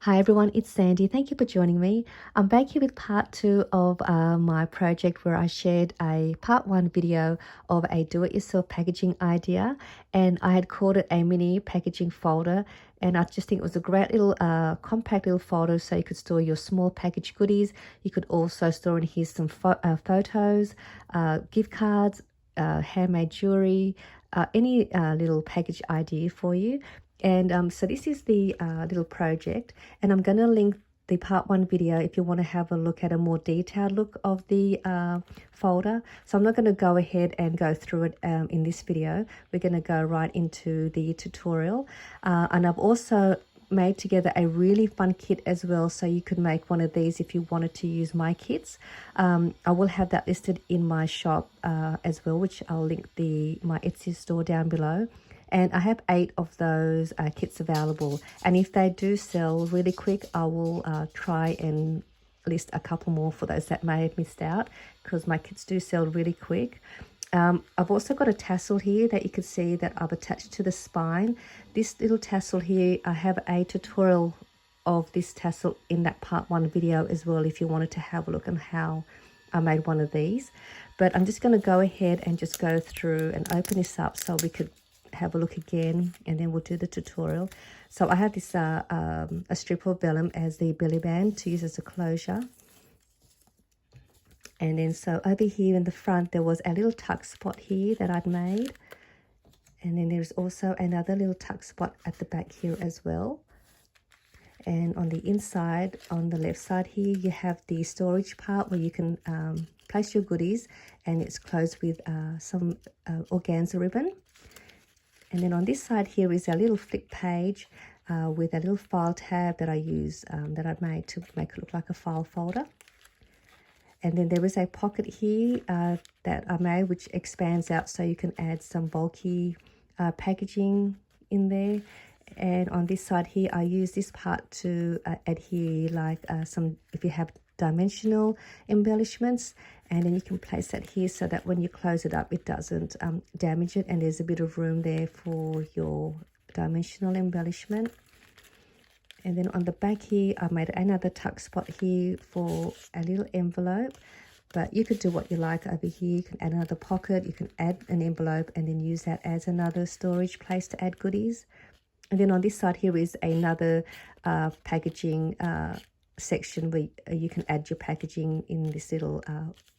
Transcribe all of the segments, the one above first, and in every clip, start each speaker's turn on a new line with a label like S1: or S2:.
S1: Hi everyone, it's Sandy. Thank you for joining me. I'm back here with part 2 of my project where I shared a part 1 video of a do-it-yourself packaging idea, and I had called it a mini packaging folder, and I just think it was a great little compact little folder so you could store your small packaged goodies. You could also store in here some photos, gift cards, handmade jewellery, any little package idea for you. And so this is the little project, and I'm going to link the part 1 video if you want to have a look at a more detailed look of the folder. So I'm not going to go ahead and go through it in this video. We're going to go right into the tutorial, and I've also made together a really fun kit as well, so you could make one of these if you wanted to use my kits. I will have that listed in my shop as well, which I'll link my Etsy store down below. And I have 8 of those kits available, and if they do sell really quick, I will try and list a couple more for those that may have missed out, because my kits do sell really quick. I've also got a tassel here that you can see that I've attached to the spine. This little tassel here, I have a tutorial of this tassel in that part 1 video as well, if you wanted to have a look on how I made one of these. But I'm just going to go ahead and just go through and open this up so we could have a look again, and then we'll do the tutorial. So I have this a strip of vellum as the belly band to use as a closure, and then so over here in the front there was a little tuck spot here that I'd made, and then there's also another little tuck spot at the back here as well. And on the inside, on the left side here, you have the storage part where you can place your goodies, and it's closed with some organza ribbon. And then on this side here is a little flip page with a little file tab that I use, that I made to make it look like a file folder. And then there is a pocket here that I made, which expands out so you can add some bulky packaging in there. And on this side here, I use this part to adhere like if you have dimensional embellishments, and then you can place that here so that when you close it up it doesn't damage it, and there's a bit of room there for your dimensional embellishment. And then on the back here I made another tuck spot here for a little envelope, but you could do what you like over here. You can add another pocket, you can add an envelope, and then use that as another storage place to add goodies. And then on this side here is another packaging section where you can add your packaging in this little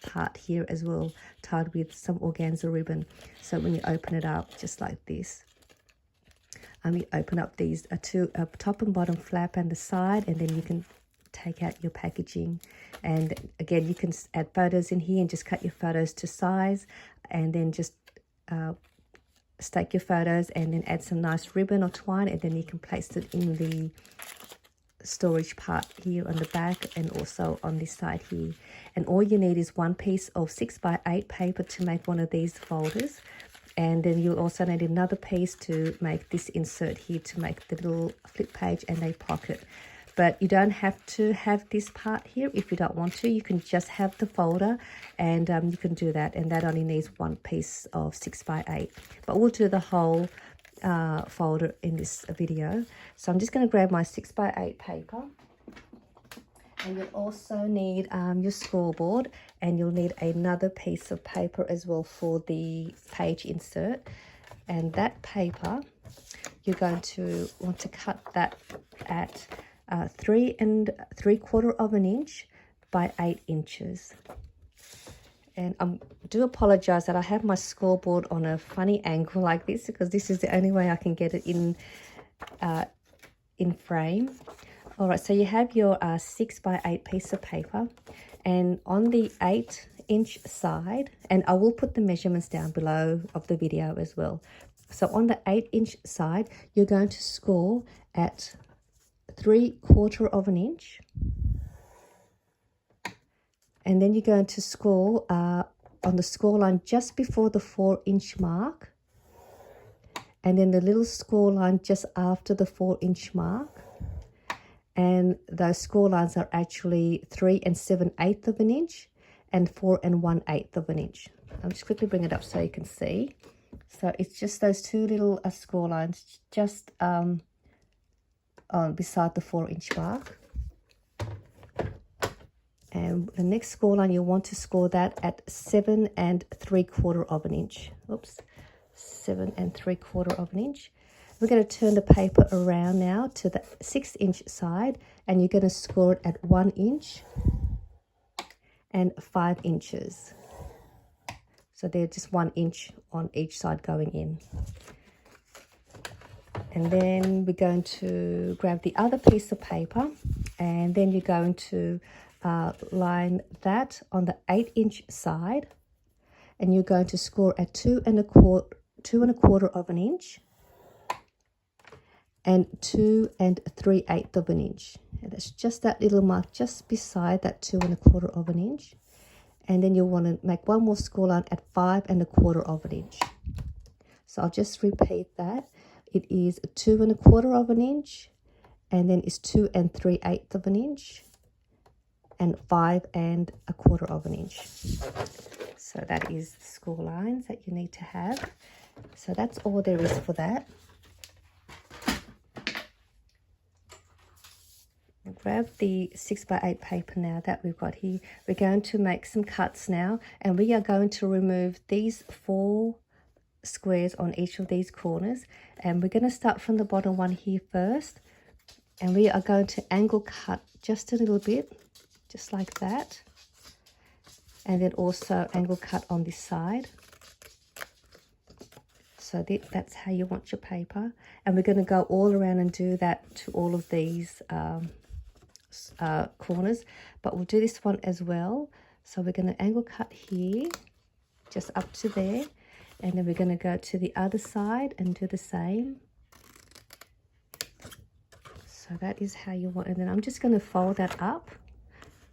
S1: part here as well, tied with some organza ribbon. So when you open it up just like this, you open up these two top and bottom flap and the side, and then you can take out your packaging. And again, you can add photos in here and just cut your photos to size, and then just stack your photos and then add some nice ribbon or twine, and then you can place it in the storage part here on the back and also on this side here. And all you need is one piece of 6x8 paper to make one of these folders, and then you'll also need another piece to make this insert here to make the little flip page and a pocket. But you don't have to have this part here if you don't want to. You can just have the folder, and you can do that, and that only needs one piece of 6x8. But we'll do the whole folder in this video. So I'm just going to grab my 6x8 paper, and you'll also need your scoreboard, and you'll need another piece of paper as well for the page insert. And that paper, you're going to want to cut that at 3 3/4 inch by 8 inches. And I do apologize that I have my scoreboard on a funny angle like this, because this is the only way I can get it in frame. All right, so you have your 6x8 piece of paper, and on the 8-inch side, and I will put the measurements down below of the video as well. So on the 8-inch side, you're going to score at 3/4 inch. And then you're going to score on the score line just before the 4-inch mark, and then the little score line just after the 4-inch mark. And those score lines are actually 3 7/8 inch and 4 1/8 inch. I'll just quickly bring it up so you can see. So it's just those two little score lines just on beside the 4-inch mark. And the next score line, you want to score that at 7 3/4 of an inch. Oops, 7 3/4 of an inch. We're going to turn the paper around now to the 6-inch side, and you're going to score it at 1 inch and 5 inches. So they're just 1 inch on each side going in. And then we're going to grab the other piece of paper, and then you're going to line that on the 8-inch side, and you're going to score at 2 1/4 of an inch and 2 3/8 of an inch. And that's just that little mark just beside that 2 1/4 of an inch. And then you'll want to make one more score line at 5 1/4 of an inch. So I'll just repeat that. It is 2 1/4 of an inch, and then it's 2 3/8 of an inch, and 5 1/4 of an inch. So that is the score lines that you need to have. So that's all there is for that. Grab the 6x8 paper now that we've got here. We're going to make some cuts now, and we are going to remove these 4 squares on each of these corners, and we're going to start from the bottom one here first, and we are going to angle cut just a little bit, just like that, and then also angle cut on this side. So that's how you want your paper, and we're going to go all around and do that to all of these corners, but we'll do this one as well. So we're going to angle cut here just up to there, and then we're going to go to the other side and do the same. So that is how you want it. And then I'm just going to fold that up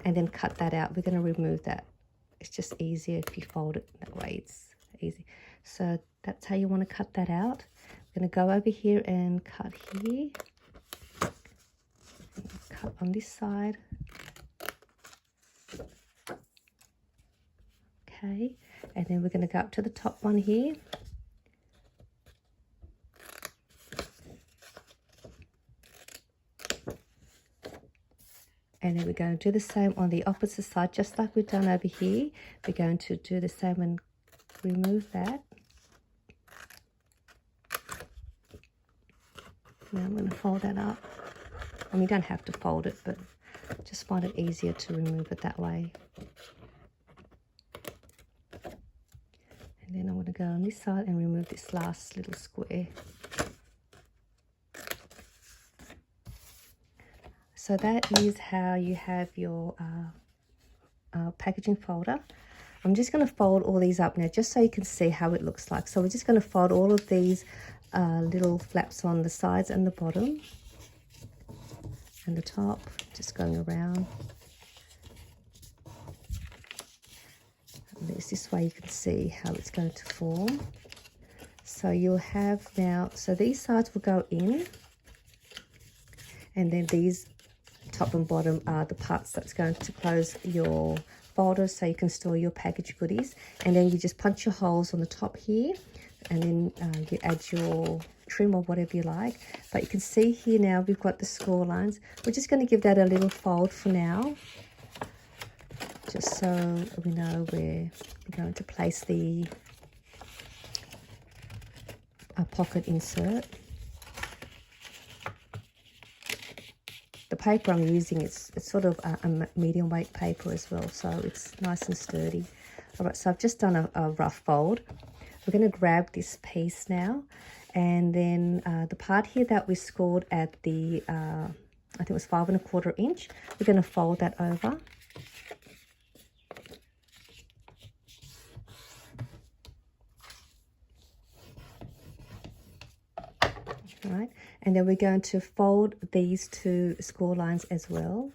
S1: and then cut that out. We're going to remove that. It's just easier if you fold it that way. It's easy. So that's how you want to cut that out. I'm going to go over here and cut here. Cut on this side. Okay, and then we're going to go up to the top one here. And then we're going to do the same on the opposite side, just like we've done over here. We're going to do the same and remove that. Now I'm going to fold that up. I mean, you don't have to fold it, but just find it easier to remove it that way. And then I'm going to go on this side and remove this last little square. So that is how you have your packaging folder. I'm just going to fold all these up now just so you can see how it looks like. So we're just going to fold all of these little flaps on the sides and the bottom and the top, just going around. And this way you can see how it's going to form. So you'll have now, so these sides will go in, and then these top and bottom are the parts that's going to close your folder so you can store your packaged goodies. And then you just punch your holes on the top here, and then you add your trim or whatever you like. But you can see here now we've got the score lines. We're just going to give that a little fold for now, just so we know where we're going to place the pocket insert. The paper I'm using, it's sort of a medium weight paper as well, so it's nice and sturdy. All right, so I've just done a rough fold. We're going to grab this piece now, and then the part here that we scored at the, I think it was 5 1/4 inch, we're going to fold that over. Right, and then we're going to fold these 2 score lines as well.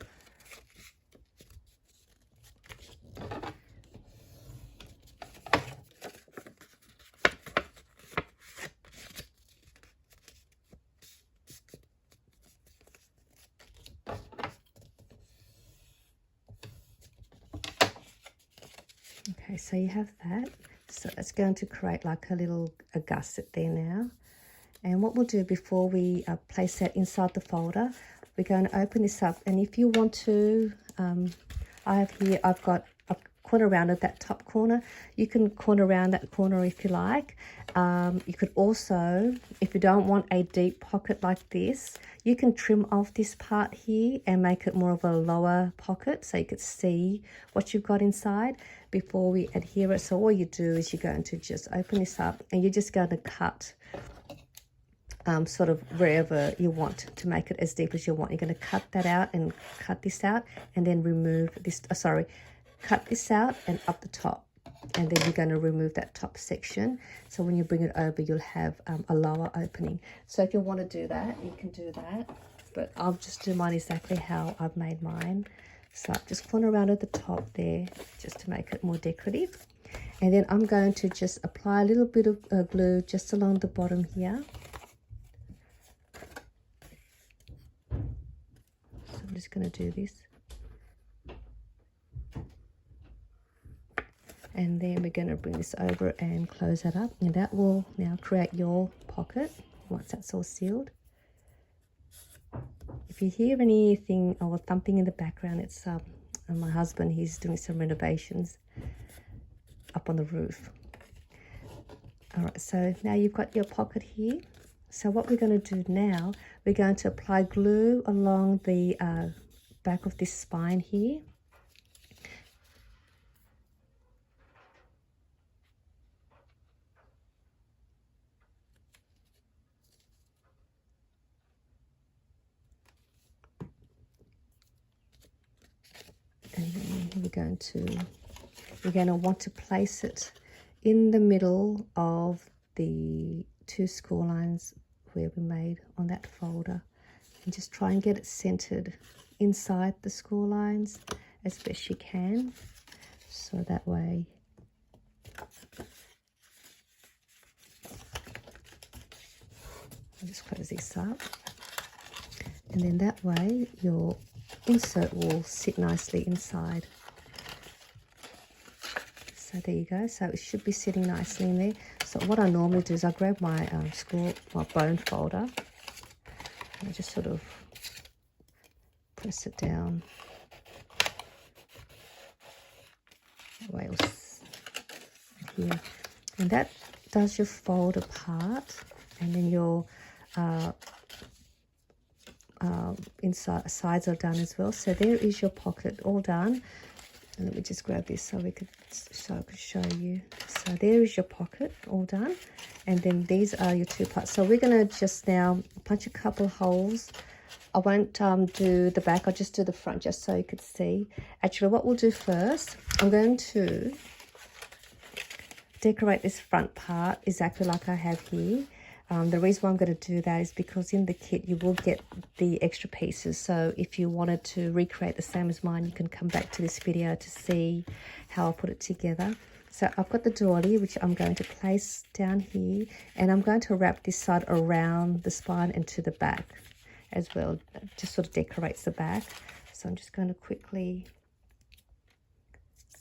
S1: Okay, so you have that. So it's going to create like a gusset there now. And what we'll do before we place that inside the folder, we're going to open this up. And if you want to, I've got a corner around at that top corner. You can corner around that corner if you like. You could also, if you don't want a deep pocket like this, you can trim off this part here and make it more of a lower pocket so you could see what you've got inside before we adhere it. So all you do is you're going to just open this up and you're just going to cut sort of wherever you want to make it as deep as you want. You're going to cut that out and cut this out and then remove this, cut this out and up the top. And then you're going to remove that top section. So when you bring it over, you'll have a lower opening. So if you want to do that, you can do that. But I'll just do mine exactly how I've made mine. So just corner around at the top there, just to make it more decorative. And then I'm going to just apply a little bit of glue just along the bottom here. So I'm just going to do this. And then we're going to bring this over and close that up. And that will now create your pocket once that's all sealed. If you hear anything or thumping in the background, it's my husband. He's doing some renovations up on the roof. All right, so now you've got your pocket here. So what we're going to do now, we're going to apply glue along the back of this spine here. And then we're going to want to place it in the middle of the two score lines where we made on that folder, and just try and get it centered inside the score lines as best you can, so that way I'll just close this up, and then that way your insert will sit nicely inside. So there you go. So it should be sitting nicely in there. So what I normally do is I grab my my bone folder and I just sort of press it down. That way it'll here. And that does your folder part, and then your inside sides are done as well. So there is your pocket all done. And let me just grab this so I could show you. So there is your pocket all done, and then these are your two parts. So we're going to just now punch a couple holes. I won't do the back, I'll just do the front just so you could see. Actually, what we'll do first, I'm going to decorate this front part exactly like I have here. The reason why I'm going to do that is because in the kit you will get the extra pieces. So if you wanted to recreate the same as mine, you can come back to this video to see how I put it together. So I've got the doily, which I'm going to place down here, and I'm going to wrap this side around the spine and to the back as well. It just sort of decorates the back. So I'm just going to quickly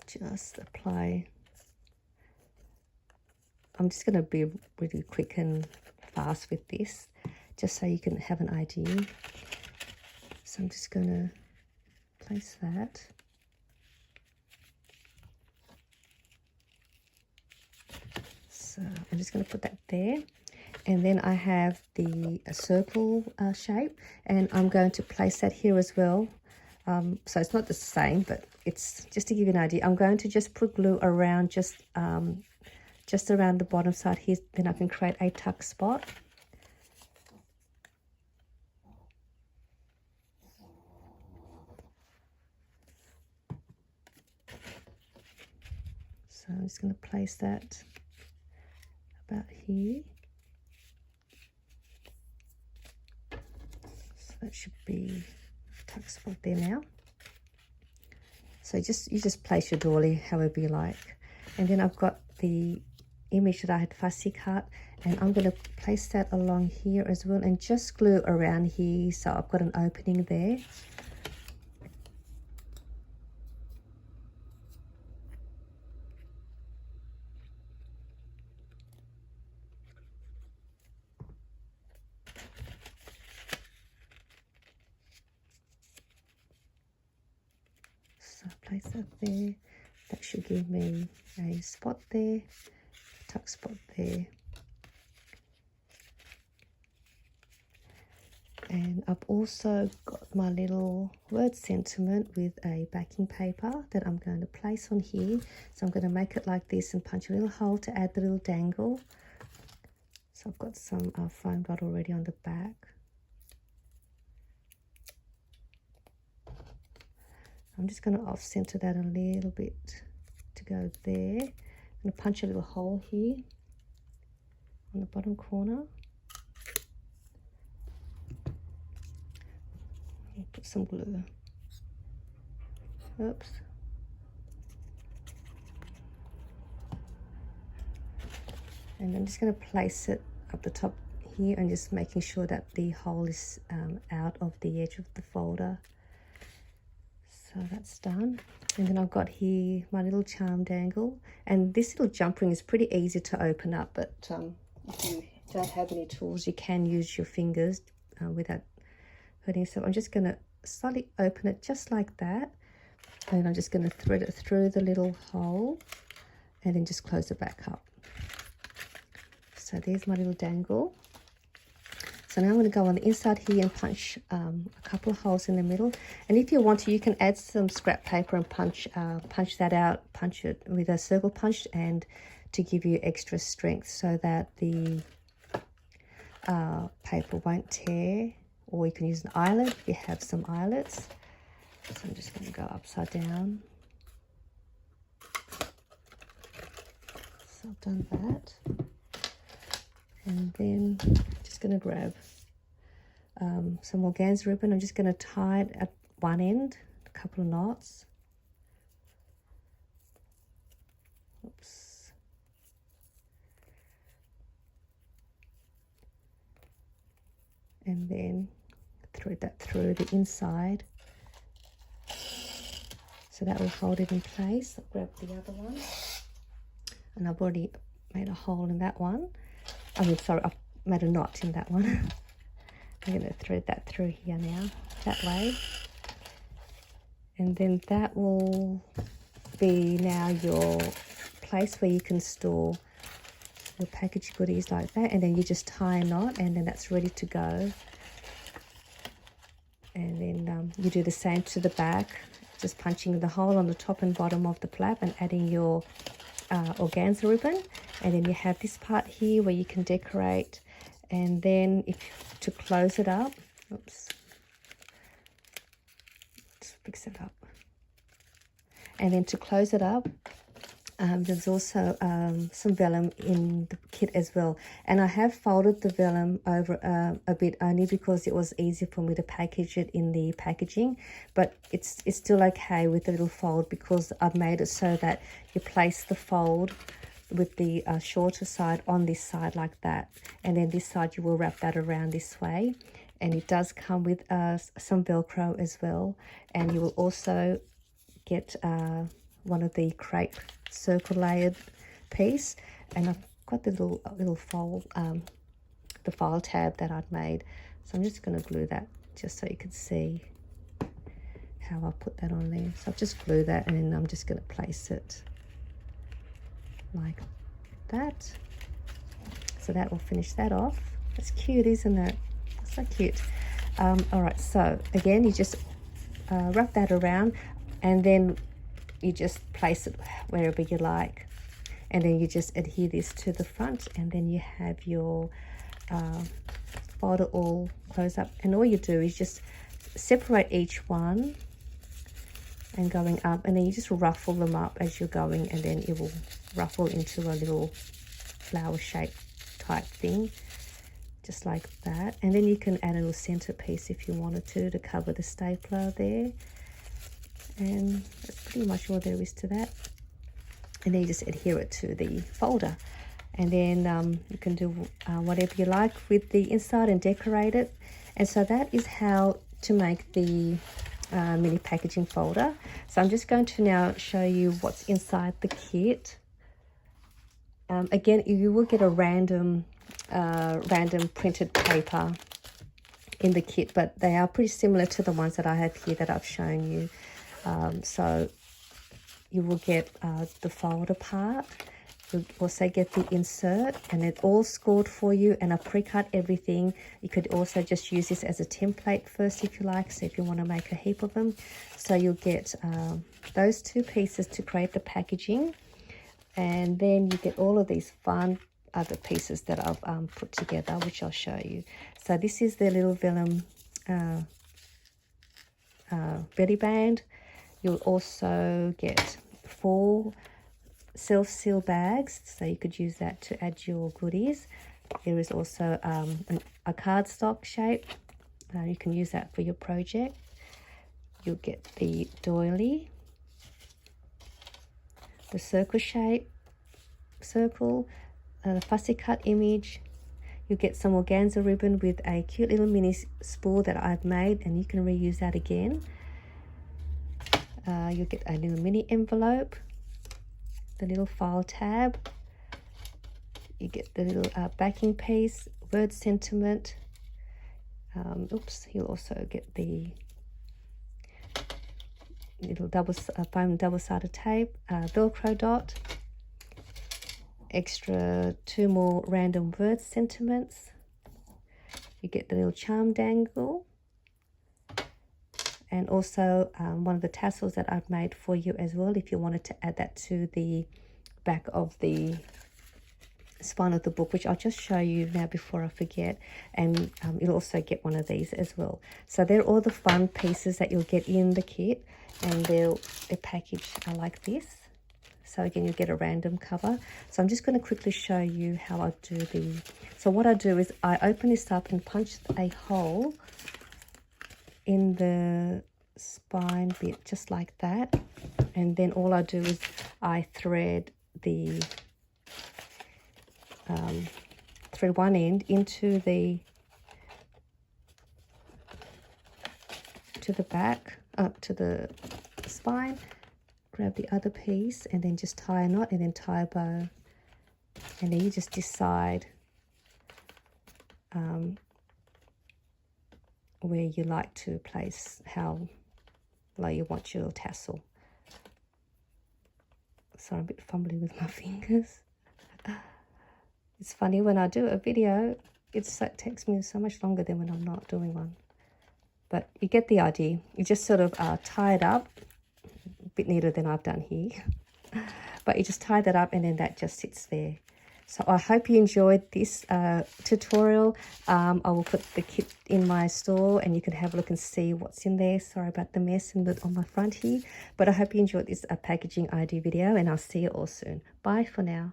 S1: just apply. I'm just going to be really quick and fast with this, just so you can have an idea. So I'm just going to place that. So I'm just going to put that there, and then I have the circle shape, and I'm going to place that here as well. So it's not the same, but it's just to give you an idea. I'm going to just put glue around just around the bottom side here, then I can create a tuck spot. So I'm just going to place that about here. So that should be a tuck spot there now. So you just place your doily however you like. And then I've got the image that I had fussy cut, and I'm going to place that along here as well, and just glue around here so I've got an opening there. So I place that there. That should give me a spot there, tuck spot there. And I've also got my little word sentiment with a backing paper that I'm going to place on here. So I'm going to make it like this and punch a little hole to add the little dangle. So I've got some foam dot already on the back. I'm just going to off center that a little bit to go there. I'm going to punch a little hole here on the bottom corner. Put some glue. Oops. And I'm just going to place it up the top here and just making sure that the hole is out of the edge of the folder. So that's done. And then I've got here my little charm dangle. And this little jump ring is pretty easy to open up, but if you don't have any tools, you can use your fingers without hurting yourself. I'm just going to slightly open it just like that. And I'm just going to thread it through the little hole and then just close it back up. So there's my little dangle. So now I'm going to go on the inside here and punch a couple of holes in the middle. And if you want to, you can add some scrap paper and punch that out, punch it with a circle punch, and to give you extra strength so that the paper won't tear. Or you can use an eyelet if you have some eyelets. So I'm just going to go upside down. So I've done that. And then just going to grab some organza ribbon. I'm just going to tie it at one end, a couple of knots. Oops. And then thread that through the inside. So that will hold it in place. I'll grab the other one. And I've already made a hole in that one. I've made a knot in that one. I'm going to thread that through here now, that way. And then that will be now your place where you can store your package goodies like that. And then you just tie a knot and then that's ready to go. And then you do the same to the back, just punching the hole on the top and bottom of the flap and adding your organza ribbon. And then you have this part here where you can decorate. And then to close it up, oops, let's fix it up. And then to close it up, there's also some vellum in the kit as well. And I have folded the vellum over a bit only because it was easier for me to package it in the packaging. But it's still okay with the little fold because I've made it so that you place the fold with the shorter side on this side like that. And then this side you will wrap that around this way. And it does come with some Velcro as well. And you will also get one of the crepe circle layered piece, and I've got the little fold, the file tab that I'd made. So I'm just going to glue that just so you can see how I put that on there. So I've just glued that and then I'm just going to place it like that. So that will finish that off. That's cute, isn't it? So cute. All right, so again you just wrap that around and then you just place it wherever you like, and then you just adhere this to the front, and then you have your folder all close up. And all you do is just separate each one and going up, and then you just ruffle them up as you're going, and then it will ruffle into a little flower shape type thing, just like that. And then you can add a little centerpiece if you wanted to cover the stapler there. And that's pretty much all there is to that. And then you just adhere it to the folder. And then you can do whatever you like with the inside and decorate it. And so that is how to make the mini packaging folder. So I'm just going to now show you what's inside the kit. Again, you will get a random printed paper in the kit, but they are pretty similar to the ones that I have here that I've shown you. So you will get the folder part. You'll also get the insert, and it's all scored for you, and I pre-cut everything. You could also just use this as a template first if you like, so if you want to make a heap of them. So you'll get those two pieces to create the packaging, and then you get all of these fun other pieces that I've put together, which I'll show you. So this is the little vellum belly band. You'll also get 4 self-seal bags, so you could use that to add your goodies. There is also a cardstock shape. You can use that for your project. You'll get the doily, the circle shape, the fussy cut image. You'll get some organza ribbon with a cute little mini spool that I've made, and you can reuse that again. You'll get a little mini envelope, the little file tab. You get the little backing piece, word sentiment. You'll also get the little foam double-sided tape, Velcro dot, extra 2 more random word sentiments. You get the little charm dangle, and also one of the tassels that I've made for you as well, if you wanted to add that to the back of the spine of the book, which I'll just show you now before I forget. And you'll also get one of these as well. So they're all the fun pieces that you'll get in the kit, and they're packaged like this. So again, you get a random cover. So I'm just going to quickly show you how I do the... So what I do is I open this up and punch a hole in the spine bit, just like that. And then all I do is I thread the... thread one end into the back, up to the spine, grab the other piece, and then just tie a knot, and then tie a bow. And then you just decide where you like to place, how low you want your tassel. So I'm a bit fumbly with my fingers. It's funny, when I do a video, it takes me so much longer than when I'm not doing one. But you get the idea. You just sort of tie it up, a bit neater than I've done here. But you just tie that up, and then that just sits there. So I hope you enjoyed this tutorial. I will put the kit in my store, and you can have a look and see what's in there. Sorry about the mess on my front here. But I hope you enjoyed this packaging idea video, and I'll see you all soon. Bye for now.